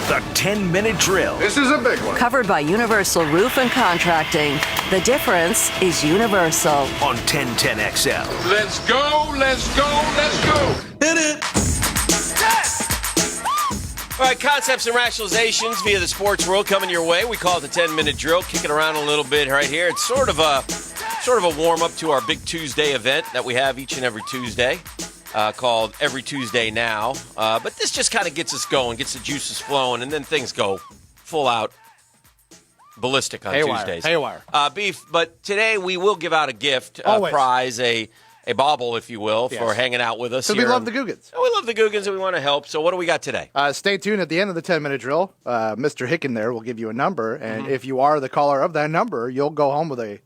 The 10-minute drill. This is a big one. Covered by Universal Roof and Contracting. The difference is Universal. On 1010XL. Let's go, let's go, let's go. Hit it. All right, concepts and rationalizations via the sports world coming your way. We call it the 10-minute drill, kicking around a little bit right here. It's sort of a warm-up to our Big Tuesday event that we have each and every Tuesday. Called Every Tuesday Now. But this just kind of gets us going, gets the juices flowing, and then things go full out ballistic on Tuesdays. Haywire. Beef, but today we will give out a gift, a prize, a bauble, if you will, for hanging out with us here. We love the Googans. We love the Googans, and we want to help. So what do we got today? Stay tuned at the end of the 10-minute drill. Mr. Hicken there will give you a number, and if you are the caller of that number, you'll go home with a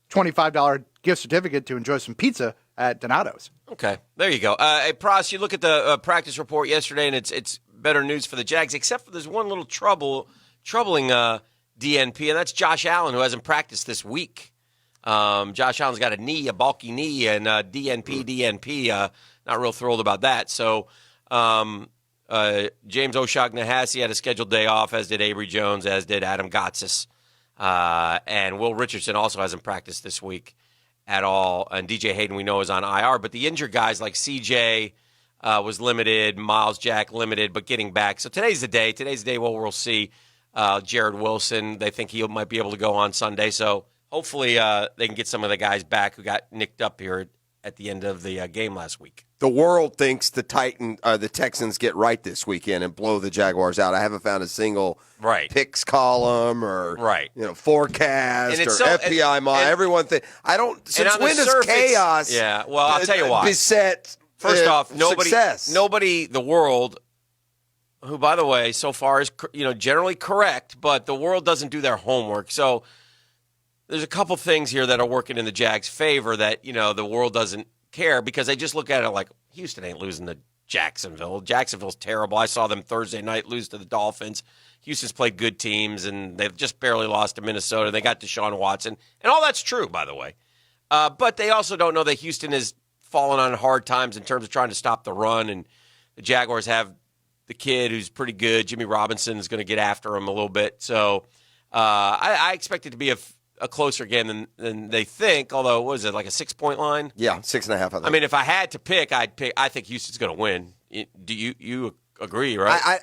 $25 gift certificate to enjoy some pizza at Donato's. Okay, there you go. Hey, Pross, you look at the practice report yesterday, and it's better news for the Jags, except for there's one little troubling DNP, and that's Josh Allen, who hasn't practiced this week. Josh Allen's got a bulky knee, and DNP. Not real thrilled about that. So James O'Shaughnessy had a scheduled day off, as did Avery Jones, as did Adam Gotsis. And Will Richardson also hasn't practiced this week at all. And DJ Hayden, we know, is on IR. But the injured guys like CJ was limited, Miles Jack limited, but getting back. So today's the day. Today's the day where we'll see Jared Wilson. They think he might be able to go on Sunday. So hopefully they can get some of the guys back who got nicked up here at the end of the game last week. The world thinks the Texans get right this weekend and blow the Jaguars out. I haven't found a single picks column or forecast or FPI model. Everyone thinks I don't. Since when does chaos? Yeah, well, I'll tell you why. Beset. First off, success. Nobody, the world, who by the way, so far is generally correct, but the world doesn't do their homework. So there's a couple things here that are working in the Jags' favor that the world doesn't care, because they just look at it like Houston ain't losing to Jacksonville. Jacksonville's terrible. I saw them Thursday night lose to the Dolphins. Houston's played good teams, and they've just barely lost to Minnesota. They got Deshaun Watson, and all that's true, by the way. But they also don't know that Houston has fallen on hard times in terms of trying to stop the run, and the Jaguars have the kid who's pretty good. Jimmy Robinson is going to get after him a little bit. So I expect it to be a closer game than they think, although, what is it, like a 6-point line? Yeah, 6.5, I think. I mean, if I had to pick, I think Houston's going to win. Do you agree, right?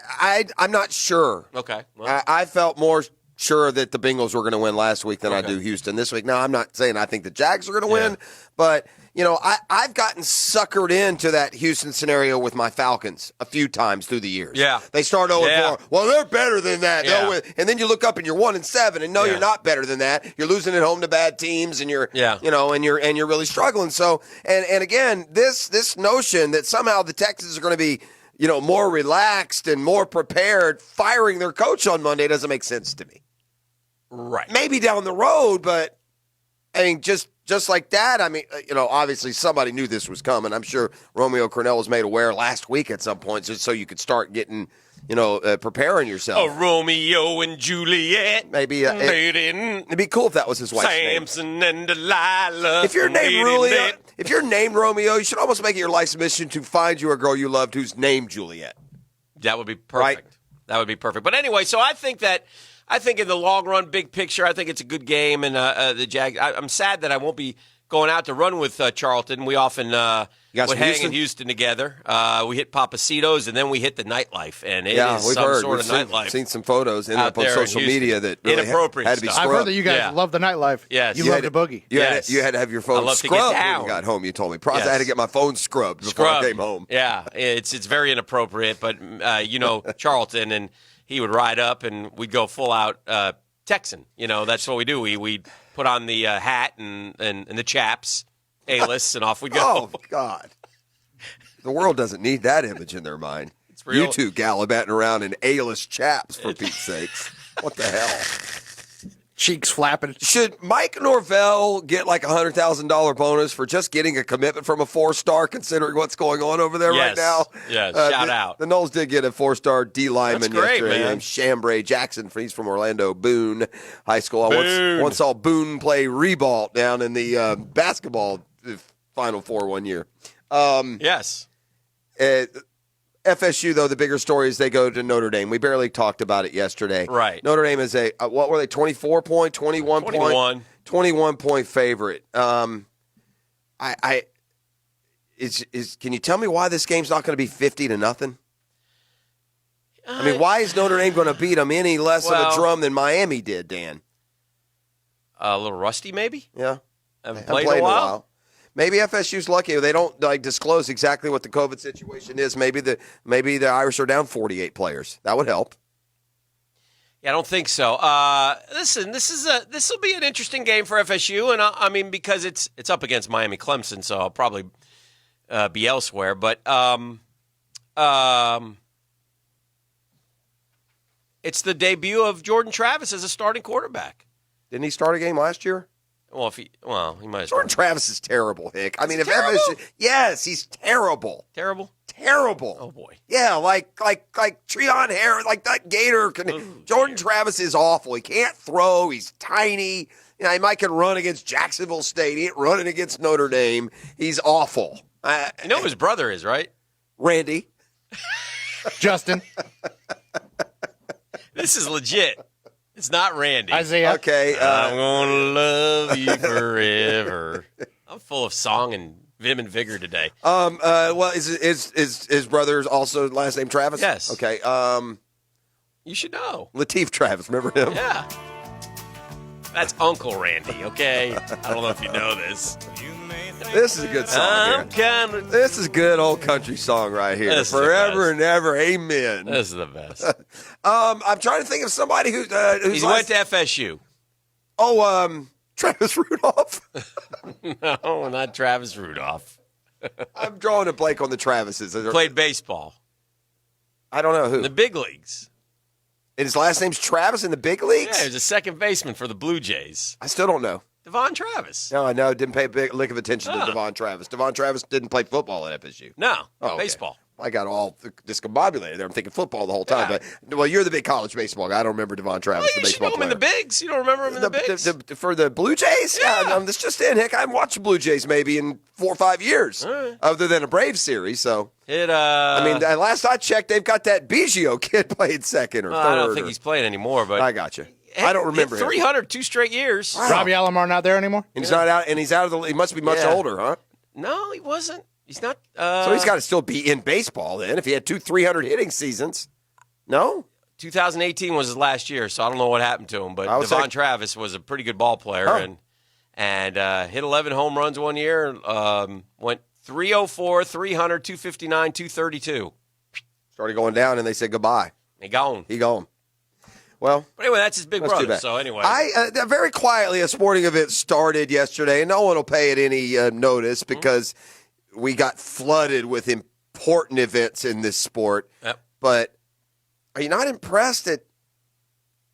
I'm not sure. Okay. Well. I felt more sure that the Bengals were going to win last week than I do Houston this week. Now, I'm not saying I think the Jags are going to win, but I've gotten suckered into that Houston scenario with my Falcons a few times through the years. Yeah. They start 0-4. Well, they're better than that. Yeah. And then you look up and you're 1-7, and you're not better than that. You're losing at home to bad teams, and you're and you're really struggling. So and again, this notion that somehow the Texans are going to be more relaxed and more prepared firing their coach on Monday doesn't make sense to me. Right. Maybe down the road, but I mean, just like that, I mean, obviously somebody knew this was coming. I'm sure Romeo Crennel was made aware last week at some point, just so you could start getting, preparing yourself. Oh, Romeo and Juliet. Maybe it'd be cool if that was his wife's Samson name. and Delilah. If you're named Romeo, you should almost make it your life's mission to find you a girl you loved who's named Juliet. That would be perfect. Right? That would be perfect. But anyway, so I think in the long run, big picture, I think it's a good game. And the Jags, I'm sad that I won't be going out to run with Charlton. We often would hang in Houston together. We hit Papacitos, and then we hit the nightlife. And it is we've some heard. sort of nightlife. Seen some photos out on there social media that really inappropriate had to be stuff. scrubbed. I've heard that you guys love the nightlife. Yes. You love the boogie. You had to have your phone scrubbed when you got home, you told me. I had to get my phone scrubbed before I came home. Yeah, it's very inappropriate. But, Charlton, and he would ride up, and we'd go full out Texan. That's what we do. We put on the hat and the chaps, A-lists, and off we go. Oh, God. The world doesn't need that image in their mind. It's real. You two gallivanting around in A-list chaps, for Pete's sakes. What the hell? Cheeks flapping. Should Mike Norvell get like a $100,000 bonus for just getting a commitment from a 4-star, considering what's going on over there right now? Yes, shout out. The Knowles did get a 4-star D lineman yesterday. Man. Named Chambray Jackson. He's from Orlando Boone High School. I once saw Boone play Rebalt down in the basketball Final Four one year. Yes. FSU, though, the bigger story is they go to Notre Dame. We barely talked about it yesterday. Right. Notre Dame is what were they, 24-point, 21-point favorite. Can you tell me why this game's not going to be 50-0? I mean, why is Notre Dame going to beat them any less of a drum than Miami did, Dan? A little rusty, maybe? Yeah. Haven't played in a while. Maybe FSU's lucky. They don't disclose exactly what the COVID situation is. Maybe the Irish are down 48 players. That would help. Yeah, I don't think so. Listen, this will be an interesting game for FSU, and I mean because it's up against Miami Clemson, so I'll probably be elsewhere. But it's the debut of Jordan Travis as a starting quarterback. Didn't he start a game last year? Well, he might have. Jordan Travis is terrible, Hick. I mean, if terrible? FSU, yes, he's terrible. Terrible. Oh boy. Yeah, like Treon Harris, like that Gator. Jordan Travis is awful. He can't throw. He's tiny. You know, he might can run against Jacksonville State. He ain't running against Notre Dame. He's awful. You know who his brother is, right? Randy. Justin. This is legit. It's not Randy. Isaiah. Okay. I'm gonna love you forever. I'm full of song and vim and vigor today. Well, is his brother's also last name Travis? Yes. Okay. You should know. Lateef Travis. Remember him? Yeah. That's Uncle Randy. Okay. I don't know if you know this. This is a good song. This is a good old country song right here. This is Forever the and ever, amen. This is the best. I'm trying to think of somebody who's went to FSU. Travis Rudolph. No, not Travis Rudolph. I'm drawing a blank on the Travises. Played baseball. I don't know who. In the big leagues. And his last name's Travis in the big leagues? Yeah, he was a second baseman for the Blue Jays. I still don't know. Devon Travis. No, I know. Didn't pay a big lick of attention to Devon Travis. Devon Travis didn't play football at FSU. No, okay. Baseball. I got all discombobulated there. I'm thinking football the whole time. Yeah. But you're the big college baseball guy. I don't remember Devon Travis, the baseball player. You know him in the bigs. You don't remember him in the bigs? For the Blue Jays? Yeah, that's just in. Heck, I haven't watched the Blue Jays maybe in 4 or 5 years, other than a Braves series. So, I mean, last I checked, they've got that Biggio kid playing second or third. I don't think he's playing anymore. But I got you. I don't remember him. 300 2 straight years. Wow. Robbie Alomar not there anymore? And he's not out, and he's out of the. He must be much older, huh? No, he wasn't. He's not. So he's got to still be in baseball then. If he had 2 300 hitting seasons, no. 2018 was his last year, so I don't know what happened to him. But Devon Travis was a pretty good ball player and hit 11 home runs one year. Went 304, 300, 259, 232. Started going down, and they said goodbye. He gone. Well, but anyway, that's his big brother. So anyway, very quietly a sporting event started yesterday, and no one will pay it any notice because we got flooded with important events in this sport. Yep. But are you not impressed that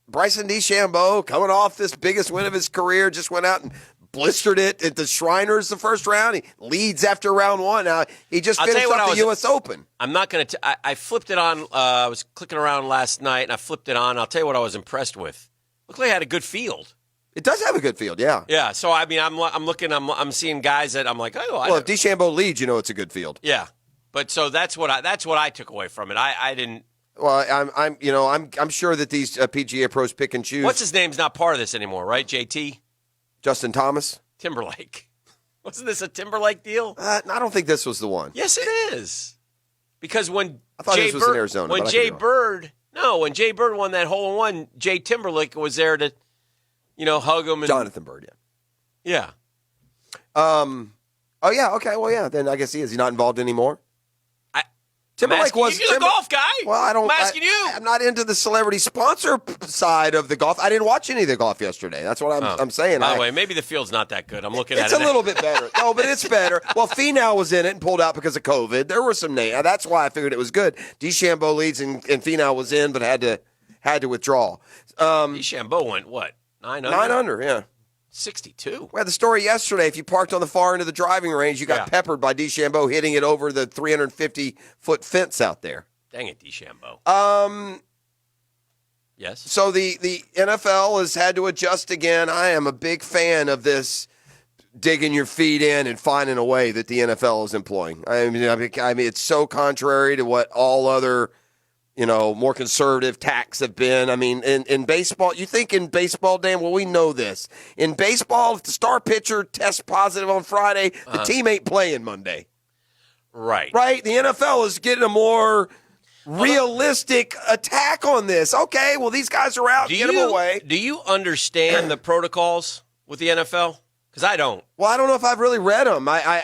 Bryson DeChambeau, coming off this biggest win of his career, just went out and blistered it at the Shriners the first round? He leads after round 1. Now he just finished up the U.S. Open. I'm not going to. I flipped it on. I was clicking around last night, and I flipped it on. I'll tell you what I was impressed with. Looked like he had a good field. It does have a good field, yeah. Yeah. So I mean, I'm looking. I'm seeing guys that I'm like, oh. Well, if DeChambeau leads, you know it's a good field. Yeah. But so that's what I took away from it. I didn't. Well, I'm sure that these PGA pros pick and choose. What's his name's not part of this anymore, right? JT. Justin Thomas? Timberlake. Wasn't this a Timberlake deal? I don't think this was the one. Yes, it is. Because when I thought this was in Arizona. When Jay Bird won that hole in one, Jay Timberlake was there to, hug him. And, Jonathan Bird, yeah. Oh yeah. Okay. Well, yeah. Then I guess he is. He's not involved anymore. Timberlake was you're the golf guy. Well, I'm asking you. I'm not into the celebrity sponsor side of the golf. I didn't watch any of the golf yesterday. That's what I'm saying. By the way, maybe the field's not that good. I'm looking at it. It's a little bit better. No, but it's better. Well, Finau was in it and pulled out because of COVID. There were some names. That's why I figured it was good. DeChambeau leads and Finau was in, but had to withdraw. DeChambeau went what? 9 under. 9 under. Yeah. 62. We had the story yesterday. If you parked on the far end of the driving range, you got peppered by DeChambeau hitting it over the 350-foot fence out there. Dang it, DeChambeau. Yes. So the NFL has had to adjust again. I am a big fan of this digging your feet in and finding a way that the NFL is employing. I mean, it's so contrary to what all other, more conservative tacks have been. I mean, in baseball, you think in baseball, Dan, well, we know this. In baseball, if the star pitcher tests positive on Friday, the team ain't playing Monday. Right. Right? The NFL is getting a more realistic attack on this. Okay, well, these guys are out. Get them away. Do you understand the protocols with the NFL? Because I don't. Well, I don't know if I've really read them. I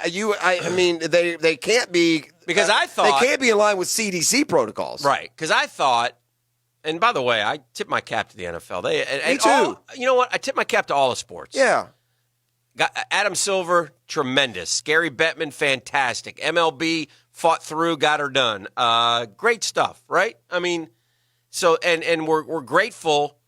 mean, they can't be because I thought they can't be in line with CDC protocols, right? Because I thought, and by the way, I tip my cap to the NFL. Me too. You know what? I tip my cap to all the sports. Yeah. Got Adam Silver, tremendous. Gary Bettman, fantastic. MLB fought through, got her done. Great stuff, right? I mean, so and we're grateful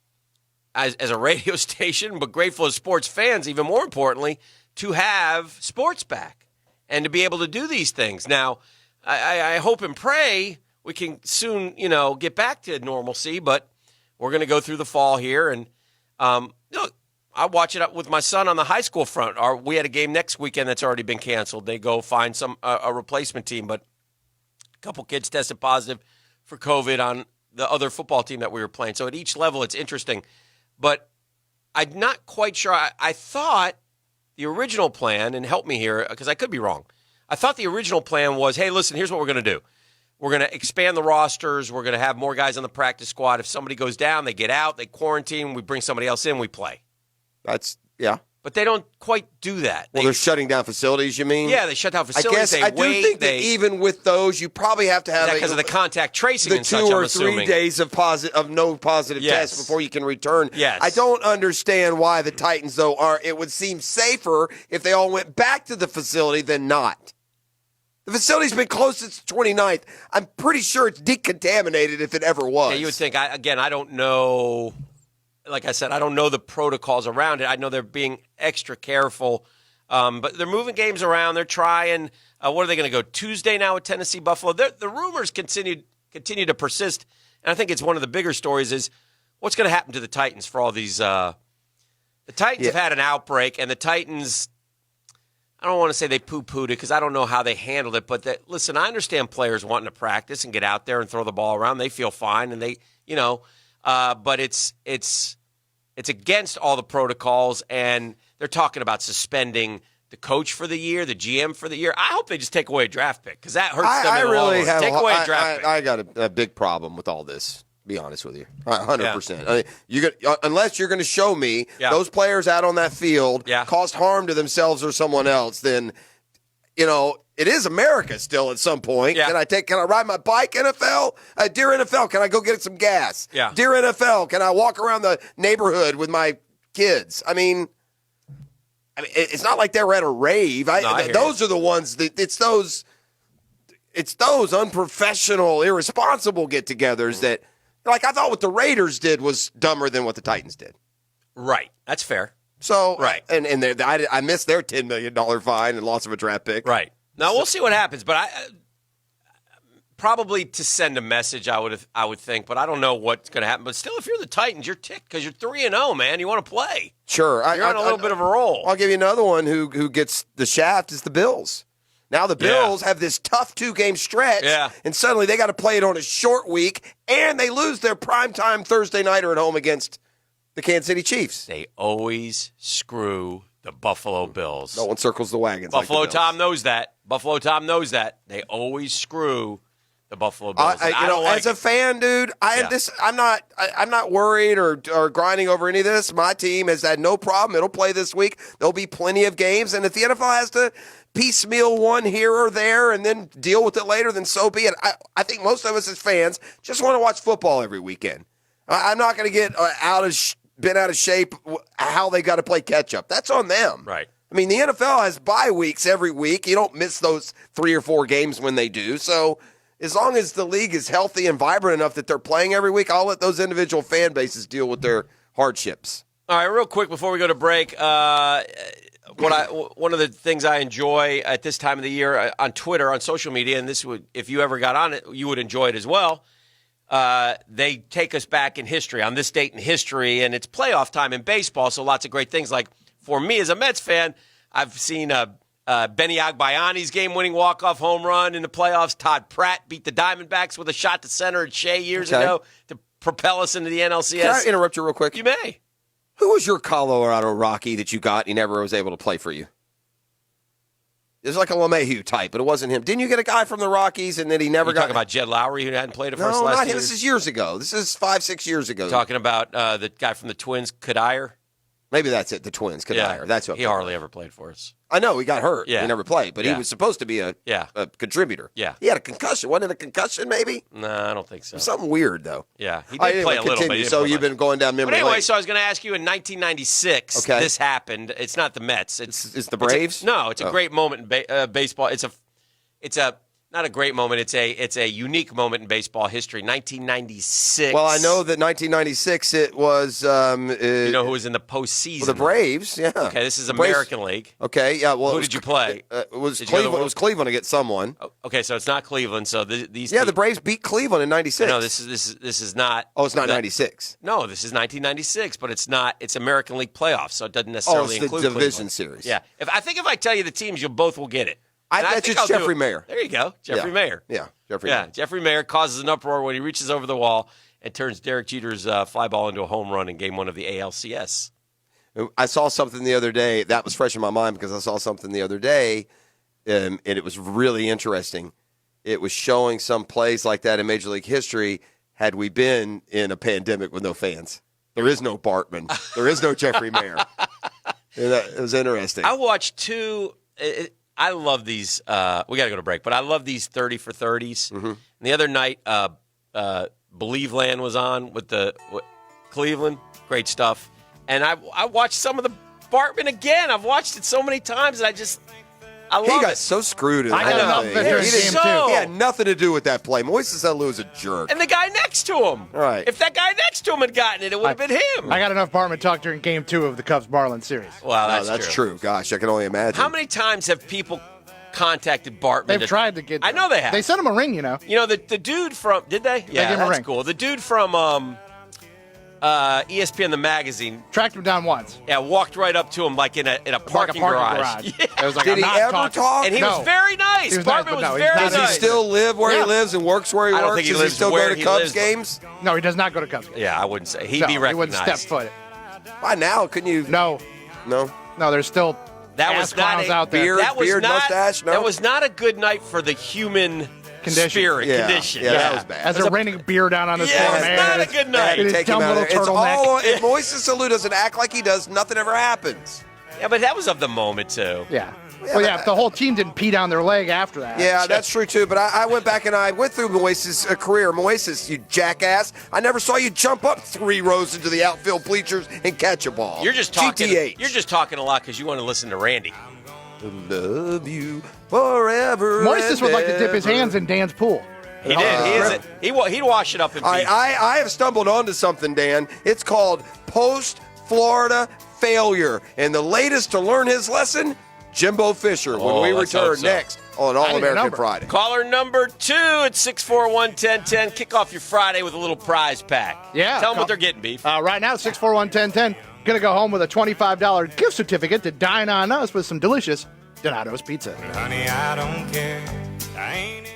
as a radio station, but grateful as sports fans, even more importantly, to have sports back and to be able to do these things. Now, I hope and pray we can soon, get back to normalcy, but we're going to go through the fall here. And look, I watch it with my son on the high school front. We had a game next weekend that's already been canceled. They go find a replacement team, but a couple kids tested positive for COVID on the other football team that we were playing. So at each level, it's interesting. But I'm not quite sure. I thought the original plan, and help me here because I could be wrong. I thought the original plan was, hey, listen, here's what we're going to do. We're going to expand the rosters. We're going to have more guys on the practice squad. If somebody goes down, they get out, they quarantine, we bring somebody else in, we play. Yeah. But they don't quite do that. Well, they're shutting down facilities, you mean? Yeah, they shut down facilities. I do think that even with those, you probably have to have because of the contact tracing the and 2 such, or I'm 3 assuming. days of no positive tests before you can return. Yes. I don't understand why the Titans, though, it would seem safer if they all went back to the facility than not. The facility's been closed since the 29th. I'm pretty sure it's decontaminated if it ever was. Yeah, you would think. I don't know. Like I said, I don't know the protocols around it. I know they're being extra careful. But they're moving games around. They're trying. What are they going to go Tuesday now with Tennessee Buffalo? The rumors continue to persist. And I think it's one of the bigger stories is what's going to happen to the Titans for all these. The Titans have had an outbreak, and the Titans, I don't want to say they poo-pooed it because I don't know how they handled it. But listen, I understand players wanting to practice and get out there and throw the ball around. They feel fine, and they, but it's against all the protocols, and they're talking about suspending the coach for the year, the GM for the year. I hope they just take away a draft pick because that hurts them in the long run. Take away a draft pick. I got a big problem with all this, to be honest with you. 100%. I mean, unless you're going to show me those players out on that field caused harm to themselves or someone else, then, it is America still at some point. Yeah. Can I ride my bike, NFL? Dear NFL, can I go get some gas? Yeah. Dear NFL, can I walk around the neighborhood with my kids? I mean, it's not like they were at a rave. Those are the ones that it's those unprofessional, irresponsible get-togethers that, like, I thought what the Raiders did was dumber than what the Titans did. Right. That's fair. So, right. And I missed their $10 million fine and loss of a draft pick. Right. Now, we'll see what happens, but probably to send a message, I would think, but I don't know what's going to happen. But still, if you're the Titans, you're ticked because you're 3-0, man. You want to play. Sure. You're on a little bit of a roll. I'll give you another one who gets the shaft is the Bills. Now the Bills have this tough 2-game stretch, and suddenly they got to play it on a short week, and they lose their primetime Thursday nighter at home against the Kansas City Chiefs. They always screw the Buffalo Bills. No one circles the wagons. Buffalo like the Bills. Tom knows that. Buffalo Tom knows that. They always screw the Buffalo Bills. As a fan, dude, I'm not worried or grinding over any of this. My team has had no problem. It'll play this week. There'll be plenty of games, and if the NFL has to piecemeal one here or there and then deal with it later, then so be it. I think most of us as fans just want to watch football every weekend. I'm not going to get bent out of shape how they got to play catch up. That's on them. Right. I mean, the NFL has bye weeks every week. You don't miss those 3 or 4 games when they do. So as long as the league is healthy and vibrant enough that they're playing every week, I'll let those individual fan bases deal with their hardships. All right, real quick before we go to break, one of the things I enjoy at this time of the year on Twitter, on social media, and if you ever got on it, you would enjoy it as well. They take us back in history, on this date in history, and it's playoff time in baseball, so lots of great things. Like, for me as a Mets fan, I've seen Benny Agbayani's game-winning walk-off home run in the playoffs. Todd Pratt beat the Diamondbacks with a shot to center at Shea years ago to propel us into the NLCS. Can I interrupt you real quick? You may. Who was your Colorado Rocky that you got and he never was able to play for you? It was like a LeMahieu type, but it wasn't him. Didn't you get a guy from the Rockies and then he never got... Talking about Jed Lowry who hadn't played it for us No, last not year? him. This is years ago. This is 5-6 years ago. Talking about the guy from the Twins, Kadire? Maybe that's it, the Twins, Kadire. Yeah, That's what he hardly ever played for us. I know, he got hurt. Yeah. He never played, but he Yeah. was supposed to be a contributor. Yeah. He had a concussion. Wasn't it a concussion, maybe? No, I don't think so. Something weird, though. Yeah, he All did right, play anyway, a little continue. bit. So you've been going down memory But anyway, lane. so I was going to ask you, in 1996, this happened. It's not the Mets. It's the Braves? It's a great moment in baseball. It's a not a great moment. It's a unique moment in baseball history. 1996. Well, I know that 1996 it was. You know who was in the postseason? Well, the Braves, yeah. Okay, this is The Braves- American League. Okay, yeah. Well, Who did you play? It was Did you go to Cleveland. It was Cleveland against someone. Okay, so it's not Cleveland. So these. Yeah, the Braves beat Cleveland in '96. No, this is not. Oh, it's not '96. No, this is 1996, but it's not. It's American League playoffs, so it doesn't necessarily it's the include division Cleveland. series. Yeah, I think if I tell you the teams, you both will get it. I And bet think it's I'll do Jeffrey it. Mayer. There you go, Jeffrey Mayer. Yeah, Jeffrey. Yeah, Mayer. Jeffrey Mayer causes an uproar when he reaches over the wall and turns Derek Jeter's fly ball into a home run in Game 1 of the ALCS. I saw something the other day that was fresh in my mind because I saw something the other day, and it was really interesting. It was showing some plays like that in Major League history had we been in a pandemic with no fans. There is no Bartman. There is no Jeffrey Mayer. It was interesting. I watched two. I love these. We got to go to break, but I love these 30 for 30s. Mm-hmm. And the other night, Believe Land was on with Cleveland. Great stuff. And I watched some of the Bartman again. I've watched it so many times, and I love he got it. so screwed in I that got enough thing. of it during He game didn't- two. He had nothing to do with that play. Moises Alou is a jerk. And the guy next to him. Right. If that guy next to him had gotten it, it would have been him. I got enough Bartman talk during Game 2 of the Cubs-Marlins series. Well, No, that's true. Gosh, I can only imagine. How many times have people contacted Bartman? They've tried to get. I know they have. They sent him a ring, you know. You know, the dude from... Did they? Yeah, gave him a that's ring. cool. The dude from ESPN, the magazine, Tracked him down once. walked right up to him like in a parking garage. Yeah. It was like, Did I'm he not ever talking. talk? And he No. was very nice. He was nice, Bartman but was no, he's very not Does he nice. still live where Yeah. he lives and works where he I don't works? think he Does lives he still where go to he Cubs lives, but- games? No, he does not go to Cubs games. Yeah, I wouldn't say. He'd No, be he wouldn't recognized. step foot it. By now, couldn't you? No, No? there's still That ass was not clowns a out there. beard. That was not, mustache, no? That was not a good night for the human Condition. spirit Yeah, condition. yeah, that was bad. As they're raining beer down on his Yeah, poor it's man. not a good night. His Take him dumb out of little there. It's turtleneck. all. If Moises Alou doesn't act like he does, nothing ever happens. Yeah, but that was of the moment too. Yeah. Well, yeah, if the whole team didn't pee down their leg after that. Yeah, that's true too. But I went back and I went through Moises' career. Moises, you jackass! I never saw you jump up 3 rows into the outfield bleachers and catch a ball. You're just talking. GTH. You're just talking a lot because you want to listen to Randy. Love you forever. Moises and would like to dip his ever. hands in Dan's pool. He did. He'd wash it up in peace. I have stumbled onto something, Dan. It's called post-Florida failure. And the latest to learn his lesson, Jimbo Fisher, when we let's hope return so. next on All-American Friday. Caller number 2 at 641-1010. Kick off your Friday with a little prize pack. Yeah. Tell them what they're getting, Beef. Right now, 641-1010. Going to go home with a $25 gift certificate to dine on us with some delicious Donato's Pizza. Honey, I don't care. I ain't